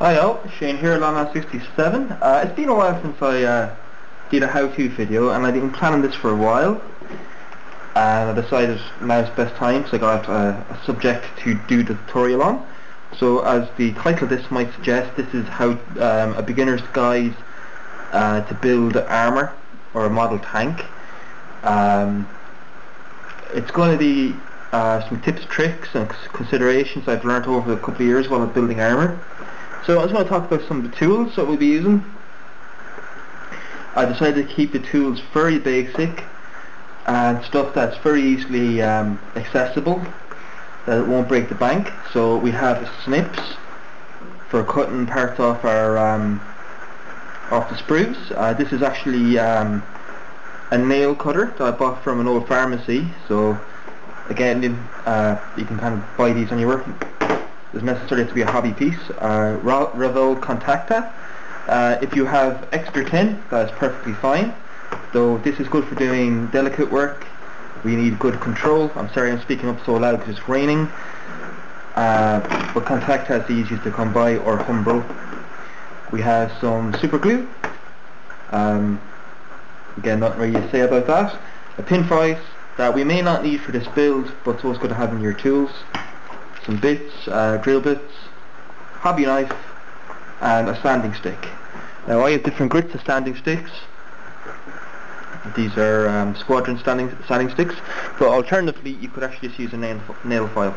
Hi all, Shane here, Lana67. It's been a while since I did a how-to video, and I've been planning this for a while, and I decided now's the best time because I got a subject to do the tutorial on. So as the title of this might suggest, this is how a beginner's guide to build armour or a model tank. It's going to be some tips, tricks and considerations I've learnt over a couple of years while I'm building armour. So I just want to talk about some of the tools that we'll be using. I decided to keep the tools very basic and stuff that's very easily accessible, that it won't break the bank. So we have snips for cutting parts off our off the sprues. This is actually a nail cutter that I bought from an old pharmacy. So again, you can kind of buy these on your work. Doesn't necessarily have to be a hobby piece. Revel Contacta. If you have extra tin, that's perfectly fine. Though this is good for doing delicate work. We need good control. I'm sorry I'm speaking up so loud because it's raining. But Contacta is the easiest to come by, or Humbrol. We have some super glue. Again, nothing really to say about that. A pin vise that we may not need for this build, but it's always good to have in your tools. Some bits, drill bits, hobby knife, and a sanding stick. Now I have different grits of sanding sticks. These are squadron sanding sticks, but alternatively you could actually just use a nail file,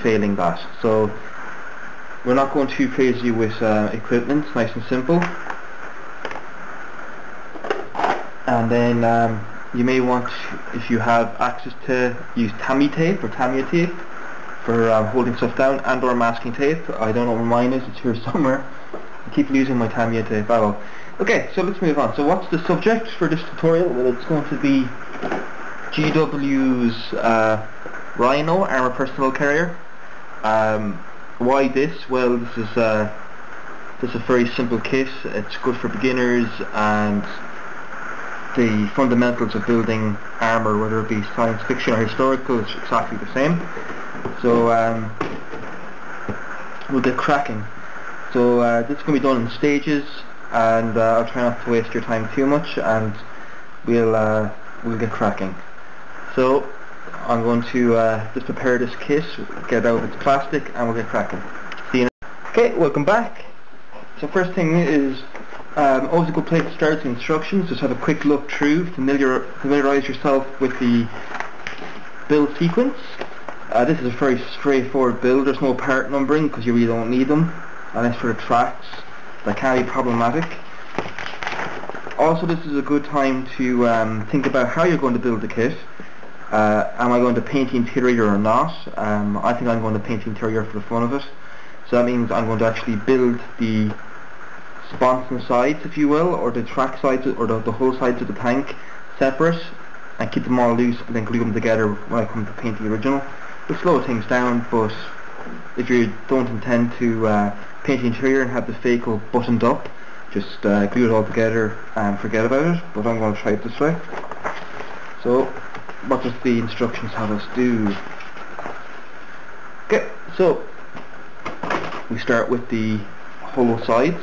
failing that. So we're not going too crazy with equipment, it's nice and simple. And then you may want, if you have access to, use Tamiya tape or Tamiya tape for holding stuff down, and or masking tape. I don't know where mine is, it's here somewhere. I keep losing my Tamiya tape. Oh well. Okay, so let's move on. So what's the subject for this tutorial? Well, it's going to be GW's Rhino Armour Personnel Carrier. Why this? Well, this is a very simple kit. It's good for beginners, and the fundamentals of building armour, whether it be science fiction or historical, is exactly the same. So we'll get cracking. So this is going to be done in stages, and I'll try not to waste your time too much, and we'll get cracking. So I'm going to just prepare this kit, get out of its plastic, and we'll get cracking. See you now. Okay, welcome back. So first thing is, always a good place to start with the instructions. Just have a quick look through, familiarise yourself with the build sequence. This is a very straightforward build. There's no part numbering because you really don't need them, unless for the tracks. That can be problematic. Also, this is a good time to think about how you're going to build the kit. Am I going to paint the interior or not? I think I'm going to paint the interior for the fun of it. So that means I'm going to actually build the sponson sides, if you will, or the track sides, or the whole sides of the tank separate, and keep them all loose, and then glue them together when I come to paint the original. It'll slow things down, but if you don't intend to paint the interior and have the phaco buttoned up, just glue it all together and forget about it. But I'm going to try it this way. So what does the instructions have us do? Okay, so we start with the hollow sides.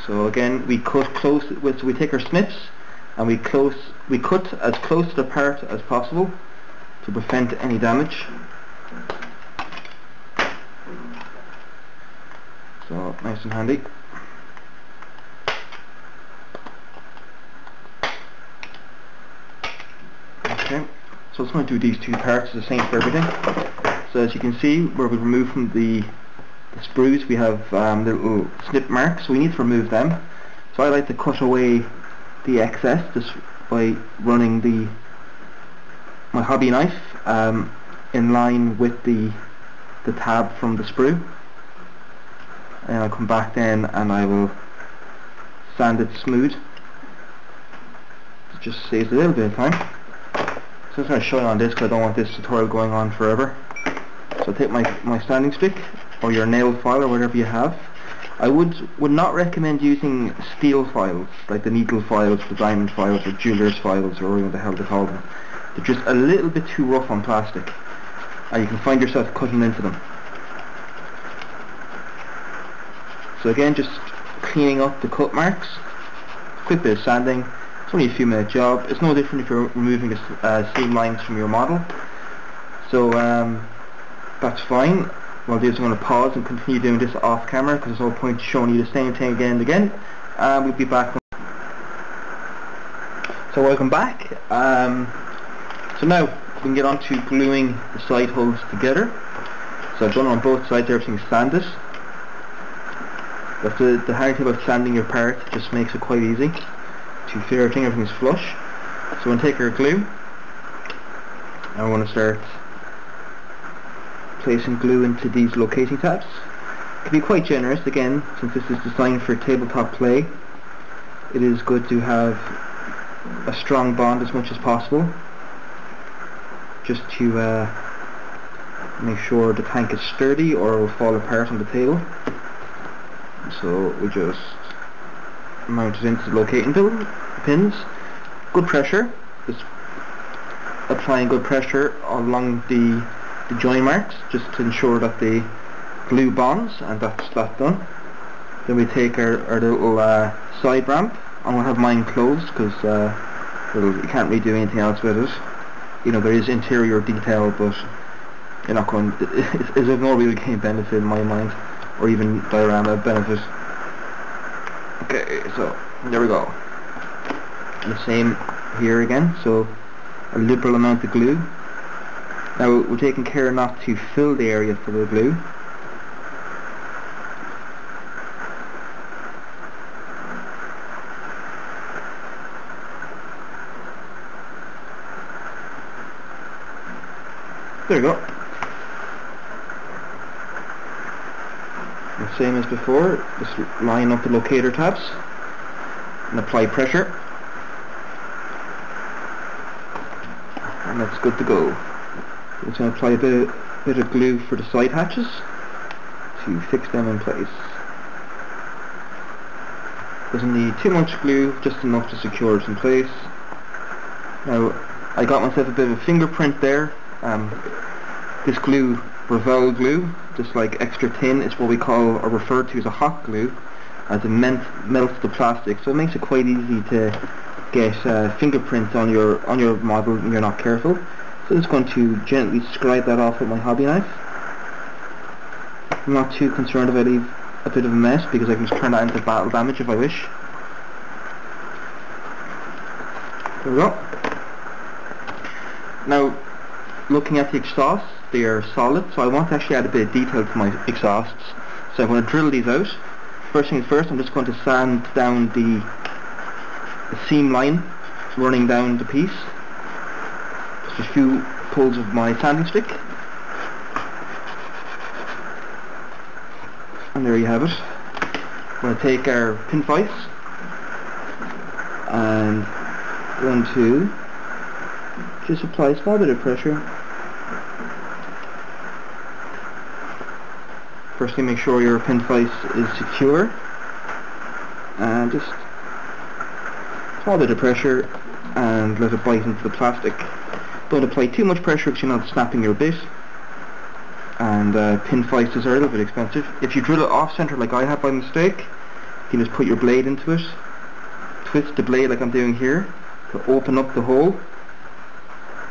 So again, we cut close. So we take our snips and we cut as close to the part as possible to prevent any damage. So nice and handy. Okay, so it's going to do these two parts the same for everything. So as you can see, where we remove from the sprues, we have little snip marks, so we need to remove them. So I like to cut away the excess just by running my hobby knife in line with the tab from the sprue, and I'll come back then and I will sand it smooth. It just saves a little bit of time. So I'm going to show you on this because I don't want this tutorial going on forever. So take my sanding stick, or your nail file, or whatever you have. I would not recommend using steel files, like the needle files, the diamond files, or jeweler's files, or whatever the hell they call them. They're just a little bit too rough on plastic. and you can find yourself cutting into them. So again, just cleaning up the cut marks, quick bit of sanding. It's only a few minute job. It's no different if you're removing the seam lines from your model. So that's fine. What I'll do is I'm going to pause and continue doing this off camera, because there's no point showing you the same thing again and again. We'll be back. So welcome back. So now we can get on to gluing the side holes together. So I've done it on both sides, everything's sanded. That's the hard thing about sanding your part, it just makes it quite easy to fit everything's flush. So we're going to take our glue, and we're going to start placing glue into these locating tabs. It can be quite generous, again, since this is designed for tabletop play. It is good to have a strong bond as much as possible, just to make sure the tank is sturdy or it will fall apart on the table. So we just mount it into the locating pins. Good pressure, just applying good pressure along the join marks, just to ensure that the glue bonds, and that's that done. Then we take our little side ramp. I'm going to have mine closed because you can't really do anything else with it. You know, there is interior detail, but you're not going. It's of no real game benefit in my mind, or even diorama benefit. Okay, so there we go. And the same here again. So a liberal amount of glue. Now we're taking care not to fill the area for the glue. There we go. The same as before, just line up the locator tabs and apply pressure, and that's good to go. I'm just going to apply a bit of glue for the side hatches to fix them in place. Doesn't need too much glue, just enough to secure it in place. Now I got myself a bit of a fingerprint there. This glue, Revell glue, just like extra thin, is what we call or refer to as a hot glue, as it melts the plastic, so it makes it quite easy to get fingerprints on your model when you're not careful. So I'm just going to gently scribe that off with my hobby knife. I'm not too concerned if I leave a bit of a mess, because I can just turn that into battle damage if I wish. There we go. Now, looking at the exhausts, they are solid, so I want to actually add a bit of detail to my exhausts. So I'm going to drill these out. First things first, I'm just going to sand down the seam line running down the piece. Just a few pulls of my sanding stick. And there you have it. I'm going to take our pin vise and going to just apply a small bit of pressure. Firstly, make sure your pin vise is secure, and just a small bit of pressure and let it bite into the plastic. Don't apply too much pressure because you're not snapping your bit, and pin vices are a little bit expensive. If you drill it off center like I have by mistake, you can just put your blade into it, twist the blade like I'm doing here to open up the hole.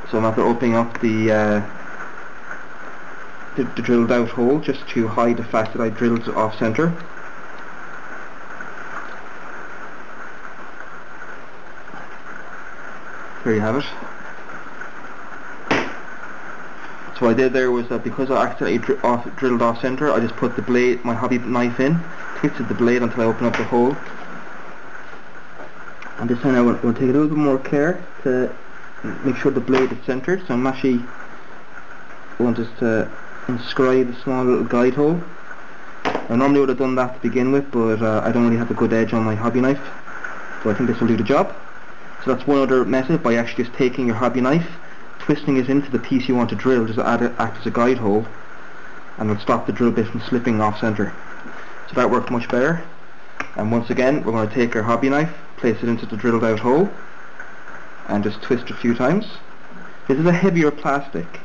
So I'm after opening up the drilled out hole, just to hide the fact that I drilled it off center. There you have it. So what I did there was that because I accidentally drilled off center, I just put the blade, my hobby knife in, twisted the blade until I opened up the hole. And this time I'm going to take a little bit more care to make sure the blade is centered. So I'm actually going just to inscribe a small little guide hole. I normally would have done that to begin with, but I don't really have a good edge on my hobby knife, so I think this will do the job. So that's one other method, by actually just taking your hobby knife, twisting it into the piece you want to drill, just act as a guide hole, and it'll stop the drill bit from slipping off center. So that worked much better. And once again, we're going to take our hobby knife, place it into the drilled out hole, and just twist a few times. This is a heavier plastic,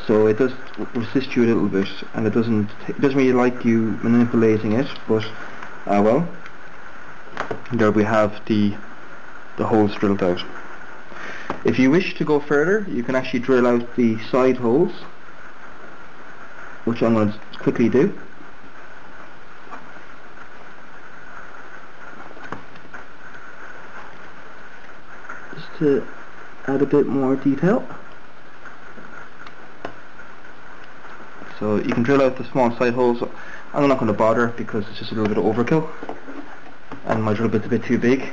so it does resist you a little bit, and it doesn't really like you manipulating it, but well, there we have the holes drilled out. If you wish to go further, you can actually drill out the side holes, which I'm going to quickly do. Just to add a bit more detail. So you can drill out the small side holes. I'm not going to bother because it's just a little bit of overkill, and my drill bit's a bit too big,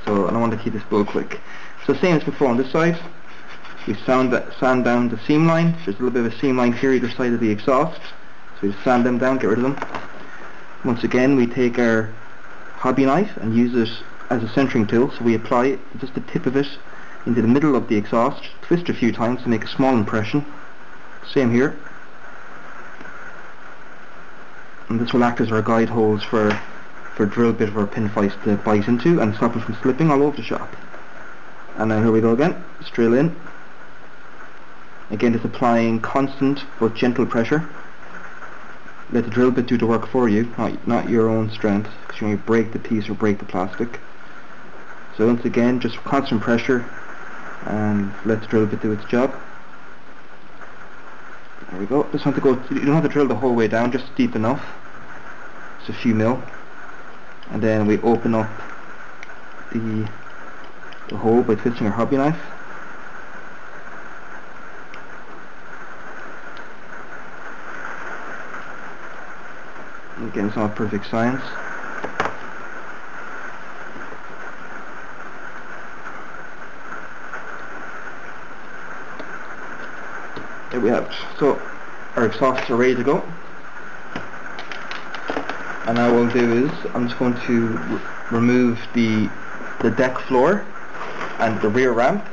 so I don't want to keep this build quick. So same as before on this side, we sand down the seam line. There's a little bit of a seam line here either side of the exhaust, so we just sand them down, get rid of them. Once again, we take our hobby knife and use it as a centering tool, so we apply just the tip of it into the middle of the exhaust, twist a few times to make a small impression. Same here. And this will act as our guide holes for drill bit or pin vise to bite into and stop it from slipping all over the shop. And now here we go again, just drill in. Again, just applying constant but gentle pressure. Let the drill bit do the work for you, not your own strength, because you might break the piece or break the plastic. So once again, just constant pressure and let the drill bit do its job. There we go. Just want to go. You don't have to drill the whole way down, just deep enough. Just a few mil, and then we open up the hole by twisting our hobby knife. Again, it's not perfect science. There we have it. So our exhausts are ready to go. And now what I'll do is I'm just going to remove the deck floor and the rear ramp.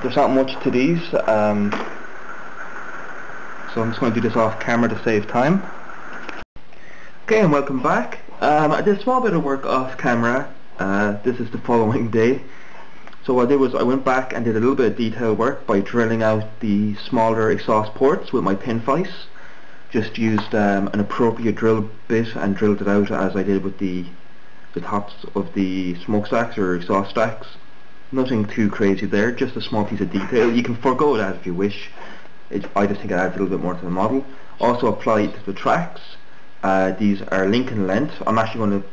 There's not much to these, so I'm just going to do this off camera to save time. Okay, and welcome back. I did a small bit of work off camera. This is the following day. So what I did was I went back and did a little bit of detail work by drilling out the smaller exhaust ports with my pin vise. Just used an appropriate drill bit and drilled it out as I did with the tops of the smokestacks or exhaust stacks. Nothing too crazy there, just a small piece of detail. You can forego that if you wish. I just think it adds a little bit more to the model. Also applied to the tracks. These are Lincoln length. I'm actually going to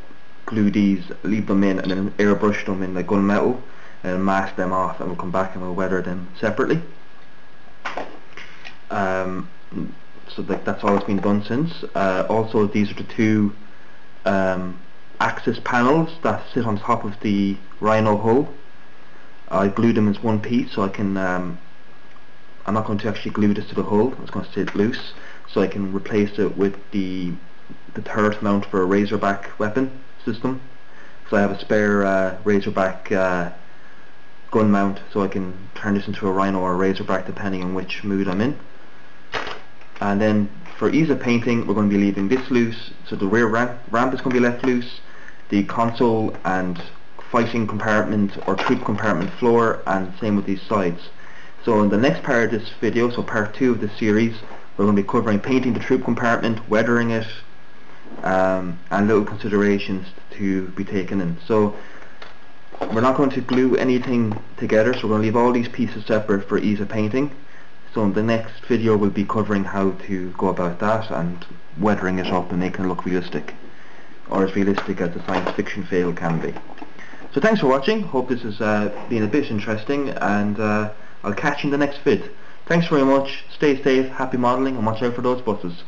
glue these, leave them in, and then airbrush them in like gunmetal and mask them off, and we'll come back and we'll weather them separately. So that's all that's been done since. Also, these are the two axis panels that sit on top of the rhino hull. I glued them as one piece, so I can. I'm not going to actually glue this to the hull. It's going to sit loose, so I can replace it with the turret mount for a Razorback weapon system. So I have a spare Razorback gun mount, so I can turn this into a Rhino or a Razorback depending on which mood I'm in. And then for ease of painting, we're going to be leaving this loose, so the rear ramp is going to be left loose, the console and fighting compartment or troop compartment floor, and same with these sides. So in the next part of this video, so part 2 of this series, we're going to be covering painting the troop compartment, weathering it, and little considerations to be taken in. So we're not going to glue anything together, so we're going to leave all these pieces separate for ease of painting. So in the next video we'll be covering how to go about that and weathering it up and making it look realistic, or as realistic as a science fiction fail can be. So thanks for watching, hope this has been a bit interesting, and I'll catch you in the next vid. Thanks very much, stay safe, happy modelling, and watch out for those buses.